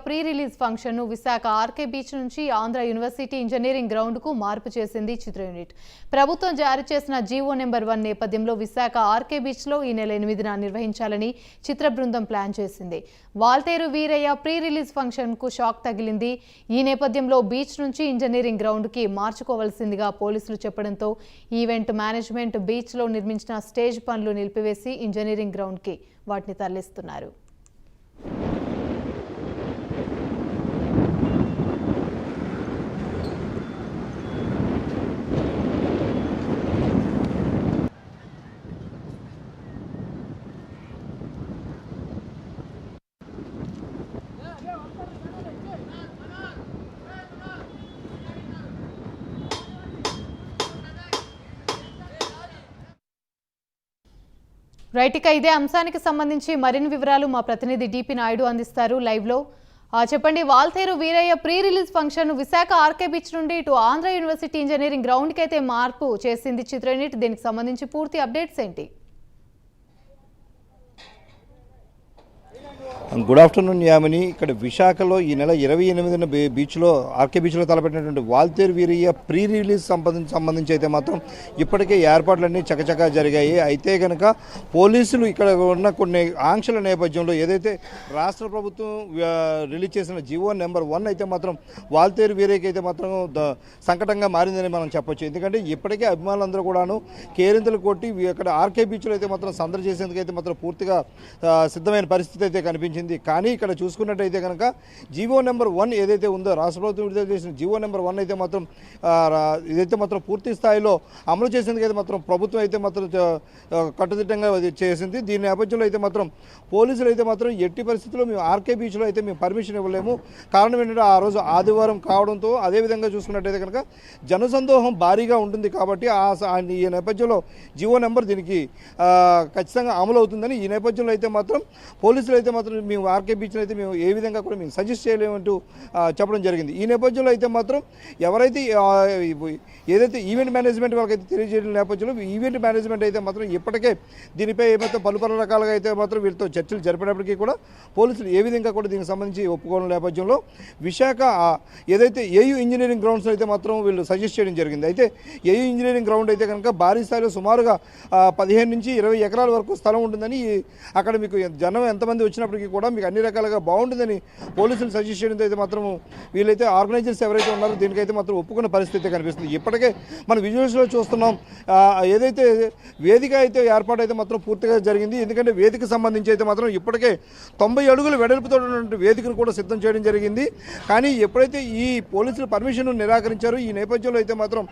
Pre release function ను Visakha RK beach నుంచి Andhra university engineering ground కు మార్పు చేసింది చిత్ర యూనిట్. ప్రభుత్వం జారీ చేసిన జీవో నెంబర్ 1 నేపథ్యంలో విశాఖ ఆర్కే బీచ్ లో ఈ నెల 8న నిర్వహించాలని చిత్ర బృందం ప్లాన్ చేసింది. Waltair Veerayya pre release function కు షాక్ తగిలింది. ఈ నేపథ్యంలో బీచ్ నుంచి ఇంజనీరింగ్ గ్రౌండ్ కి మార్చుకోవాల్సిందిగా పోలీసులు చెప్పడంతో ఈవెంట్ మేనేజ్మెంట్ బీచ్ లో నిర్మించిన స్టేజ్ పనులు నిలిపివేసి ఇంజనీరింగ్ గ్రౌండ్ కి వాటిని తరలిస్తున్నారు. రైట్, ఇక ఇదే అంశానికి సంబంధించి మరిన్ని వివరాలు మా ప్రతినిధి డిపి నాయుడు అందిస్తారు లైవ్ లో. చెప్పండి, Waltair Veerayya pre release function Visakha RK beach నుండి ఇటు ఆంధ్ర యూనివర్సిటీ ఇంజనీరింగ్ గ్రౌండ్ కి అయితే మార్పు చేసింది చిత్ర యూనిట్. దీనికి సంబంధించి పూర్తి అప్డేట్స్ ఏంటి? Good afternoon Yamini. ఇక్కడ విశాఖలో ఈ నెల 28న బీచ్లో ఆర్కే బీచ్లో తలపెట్టినటువంటి వాల్తేరు వీరయ్య ప్రీ రిలీజ్ సంబంధించి అయితే మాత్రం ఇప్పటికే ఏర్పాట్లన్నీ చకచకా జరిగాయి. అయితే కనుక పోలీసులు ఇక్కడ ఉన్న కొన్ని ఆంక్షల నేపథ్యంలో ఏదైతే రాష్ట్ర ప్రభుత్వం రిలీజ్ చేసిన జీవో నెంబర్ 1 అయితే మాత్రం వాల్తేరు వీరయ్యకి అయితే మాత్రం సంకటంగా మారిందని మనం చెప్పొచ్చు. ఎందుకంటే ఇప్పటికే అభిమానులందరూ కూడాను కేరింతలు కొట్టి ఇక్కడ ఆర్కే బీచ్లో అయితే మాత్రం సందడి చేసేందుకు అయితే మాత్రం పూర్తిగా సిద్ధమైన పరిస్థితి అయితే కనిపించింది. కానీ ఇక్కడ చూసుకున్నట్టయితే కనుక జీవో నెంబర్ 1 ఏదైతే ఉందో రాష్ట్ర ప్రభుత్వం విడుదల చేసిన జీవో నెంబర్ 1 అయితే మాత్రం ఇదైతే మాత్రం పూర్తి స్థాయిలో అమలు చేసేందుకు అయితే మాత్రం ప్రభుత్వం అయితే మాత్రం కట్టుదిట్టంగా చేసింది. దీని నేపథ్యంలో అయితే మాత్రం పోలీసులు అయితే మాత్రం ఎట్టి పరిస్థితుల్లో మేము ఆర్కే బీచ్లో అయితే మేము పర్మిషన్ ఇవ్వలేము. కారణం ఏంటంటే ఆ రోజు ఆదివారం కావడంతో అదేవిధంగా చూసుకున్నట్టయితే కనుక జనసందోహం భారీగా ఉంటుంది కాబట్టి ఈ నేపథ్యంలో జీవో నెంబర్ దీనికి ఖచ్చితంగా అమలు అవుతుందని ఈ నేపథ్యంలో అయితే మాత్రం పోలీసులు అయితే మాత్రం మేము ఆర్కే బీచ్లో అయితే మేము ఏ విధంగా కూడా మేము సజెస్ట్ చేయలేమంటూ చెప్పడం జరిగింది. ఈ నేపథ్యంలో అయితే మాత్రం ఎవరైతే ఏదైతే ఈవెంట్ మేనేజ్మెంట్ వాళ్ళకైతే తెలియజేయడం నేపథ్యంలో ఈవెంట్ మేనేజ్మెంట్ అయితే మాత్రం ఇప్పటికే దీనిపై ఏమైతే పలు రకాలుగా అయితే మాత్రం వీళ్ళతో చర్చలు జరిపినప్పటికీ కూడా పోలీసులు ఏ విధంగా కూడా దీనికి సంబంధించి ఒప్పుకోవడం నేపథ్యంలో విశాఖ ఏదైతే ఏయూ ఇంజనీరింగ్ గ్రౌండ్స్ అయితే మాత్రం వీళ్ళు సజెస్ట్ చేయడం జరిగింది. అయితే ఏయూ ఇంజనీరింగ్ గ్రౌండ్ అయితే కనుక భారీ స్థాయిలో సుమారుగా 15 నుంచి 20 ఎకరాల వరకు స్థలం ఉంటుందని అక్కడ మీకు జనం ఎంతమంది వచ్చినప్పటికీ కూడా మీకు అన్ని రకాలుగా బాగుంటుందని పోలీసులు సజెస్ట్ చేయడంతో అయితే మాత్రం వీళ్ళైతే ఆర్గనైజర్స్ ఎవరైతే ఉన్నారో దీనికైతే మాత్రం ఒప్పుకున్న పరిస్థితి కనిపిస్తుంది. ఇప్పటికే మన విజువల్స్లో చూస్తున్నాం ఏదైతే వేదిక అయితే ఏర్పాటు అయితే మాత్రం పూర్తిగా జరిగింది. ఎందుకంటే వేదిక సంబంధించి అయితే మాత్రం ఇప్పటికే 90 అడుగుల వెడల్పుతో ఉన్నటువంటి వేదికను కూడా సిద్ధం చేయడం జరిగింది. కానీ ఎప్పుడైతే ఈ పోలీసులు పర్మిషన్ నిరాకరించారో ఈ నేపథ్యంలో అయితే మాత్రం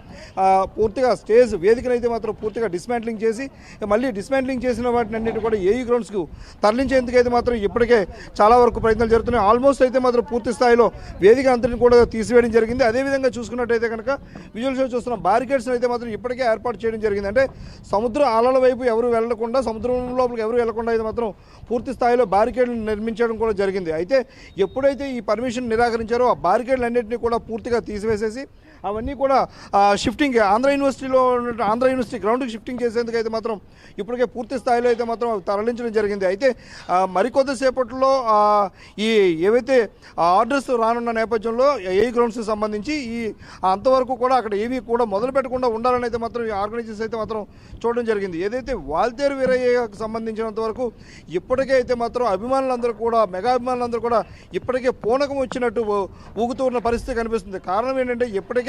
పూర్తిగా స్టేజ్ వేదికను అయితే మాత్రం పూర్తిగా డిస్మాంట్లింగ్ చేసి మళ్ళీ డిస్మాంట్లింగ్ చేసిన వాటిని అన్నింటి కూడా ఏయూ గ్రౌండ్స్కు తరలించేందుకు అయితే మాత్రం ఇప్పటికే చాలా వరకు ప్రయత్నాలు జరుగుతున్నాయి. ఆల్మోస్ట్ అయితే మాత్రం పూర్తి స్థాయిలో వేదిక అంతటిని కూడా తీసివేయడం జరిగింది. అదేవిధంగా చూసుకున్నట్టయితే కనుక విజువల్స్లో చూస్తున్న బారికేడ్స్ అయితే మాత్రం ఇప్పటికే ఏర్పాటు చేయడం జరిగింది. అంటే సముద్ర అలల వైపు ఎవరు వెళ్లకుండా సముద్రం లోపలికి ఎవరు వెళ్లకుండా అయితే మాత్రం పూర్తి స్థాయిలో బారికేడ్లు నిర్మించడం కూడా జరిగింది. అయితే ఎప్పుడైతే ఈ పర్మిషన్ నిరాకరించారో ఆ బారికేడ్లు అన్నింటినీ కూడా పూర్తిగా తీసివేసేసి అవన్నీ కూడా షిఫ్టింగ్ ఆంధ్ర యూనివర్సిటీ గ్రౌండ్కి షిఫ్టింగ్ చేసేందుకు అయితే మాత్రం ఇప్పటికే పూర్తి స్థాయిలో అయితే మాత్రం తరలించడం జరిగింది. అయితే మరికొద్దిసేపట్లో ఈ ఏవైతే ఆర్డర్స్ రానున్న నేపథ్యంలో ఏ గ్రౌండ్స్కి సంబంధించి అంతవరకు కూడా అక్కడ ఏవి కూడా మొదలు పెట్టకుండా ఉండాలని అయితే మాత్రం ఈ ఆర్గనైజర్స్ అయితే మాత్రం చూడడం జరిగింది. ఏదైతే వాల్తేరు వీరయ్యకు సంబంధించినంత వరకు ఇప్పటికే అయితే మాత్రం అభిమానులందరూ కూడా మెగా అభిమానులందరూ కూడా ఇప్పటికే పూనకం వచ్చినట్టు ఊగుతూ ఉన్న పరిస్థితి కనిపిస్తుంది. కారణం ఏంటంటే ఇప్పటికే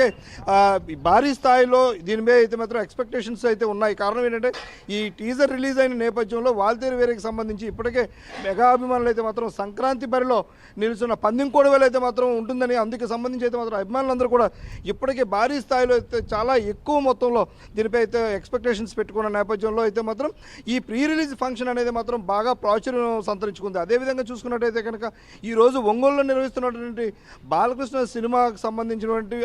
భారీ స్థాయిలో దీని మీద అయితే మాత్రం ఎక్స్పెక్టేషన్స్ అయితే ఉన్నాయి. కారణం ఏంటంటే ఈ టీజర్ రిలీజ్ అయిన నేపథ్యంలో వాల్తేరు వీరయ్యకి సంబంధించి ఇప్పటికే మెగా అభిమానులు అయితే మాత్రం సంక్రాంతి బరిలో నిలుచున్న పందెంకోడవేలు అయితే మాత్రం ఉంటుందని అందుకు సంబంధించి అయితే మాత్రం అభిమానులందరూ కూడా ఇప్పటికే భారీ స్థాయిలో అయితే చాలా ఎక్కువ మొత్తంలో దీనిపై అయితే ఎక్స్పెక్టేషన్స్ పెట్టుకున్న నేపథ్యంలో అయితే మాత్రం ఈ ప్రీ రిలీజ్ ఫంక్షన్ అనేది మాత్రం బాగా ప్రాచుర్యం సంతరించుకుంది. అదేవిధంగా చూసుకున్నట్టయితే కనుక ఈరోజు ఒంగోలులో నిర్వహిస్తున్నటువంటి బాలకృష్ణ సినిమాకు సంబంధించినటువంటి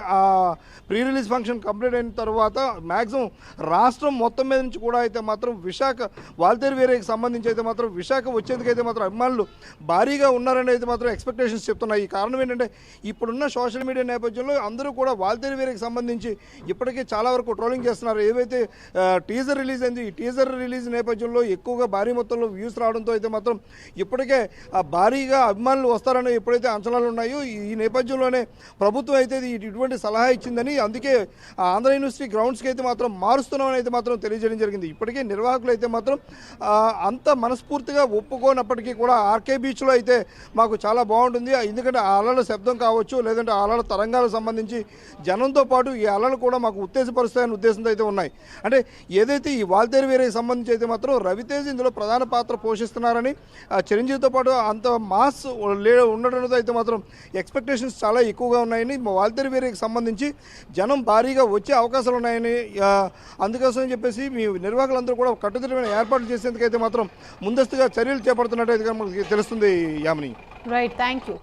ప్రీ రిలీజ్ ఫంక్షన్ కంప్లీట్ అయిన తర్వాత మ్యాక్సిమం రాష్ట్రం మొత్తం మీద నుంచి కూడా అయితే మాత్రం విశాఖ వాల్తేరు వీరయ్యకి సంబంధించి అయితే మాత్రం విశాఖ వచ్చేందుకు అయితే మాత్రం అభిమానులు భారీగా ఉన్నారని అయితే మాత్రం ఎక్స్పెక్టేషన్స్ చెప్తున్నాయి. ఈ కారణం ఏంటంటే ఇప్పుడున్న సోషల్ మీడియా నేపథ్యంలో అందరూ కూడా వాల్తేరు వీరికి సంబంధించి ఇప్పటికే చాలా వరకు ట్రోలింగ్ చేస్తున్నారు. ఏవైతే టీజర్ రిలీజ్ అయింది, ఈ టీజర్ రిలీజ్ నేపథ్యంలో ఎక్కువగా భారీ మొత్తంలో వ్యూస్ రావడంతో అయితే మాత్రం ఇప్పటికే భారీగా అభిమానులు వస్తారని ఎప్పుడైతే అంచనాలు ఉన్నాయో ఈ నేపథ్యంలోనే ప్రభుత్వం అయితే ఇటువంటి సలహా ఇచ్చిందని, అందుకే ఆంధ్ర యూనివర్సిటీ గ్రౌండ్స్కి అయితే మాత్రం మారుస్తున్నామని అయితే మాత్రం తెలియజేయడం జరిగింది. ఇప్పటికే నిర్వాహకులు అయితే మాత్రం అంత మనస్ఫూర్తిగా ఒప్పుకోనప్పటికీ కూడా ఆర్కే బీచ్లో అయితే మాకు చాలా బాగుంటుంది, ఎందుకంటే ఆ అలల శబ్దం కావచ్చు, లేదంటే ఆ అలల తరంగాలకు సంబంధించి జనంతో పాటు ఈ అలలు కూడా మాకు ఉత్తేజపరుస్తాయనే ఉద్దేశంతో అయితే ఉన్నాయి. అంటే ఏదైతే ఈ వాల్తేరు వీరికి సంబంధించి అయితే మాత్రం రవితేజ్ ఇందులో ప్రధాన పాత్ర పోషిస్తున్నారని, చిరంజీవితో పాటు అంత మాస్ ఉండడంతో అయితే మాత్రం ఎక్స్పెక్టేషన్స్ చాలా ఎక్కువగా ఉన్నాయని, వాల్తేరు వీరికి సంబంధించి జనం భారీగా వచ్చే అవకాశాలు ఉన్నాయని, అందుకోసం చెప్పేసి మీ నిర్వాహకులందరూ కూడా కట్టుదిట్టమైన ఏర్పాట్లు చేసేందుకైతే మాత్రం ముందస్తుగా చర్యలు చేపడుతున్నట్టు అయితే మనకు తెలుస్తుంది. యామిని. Right, thank you.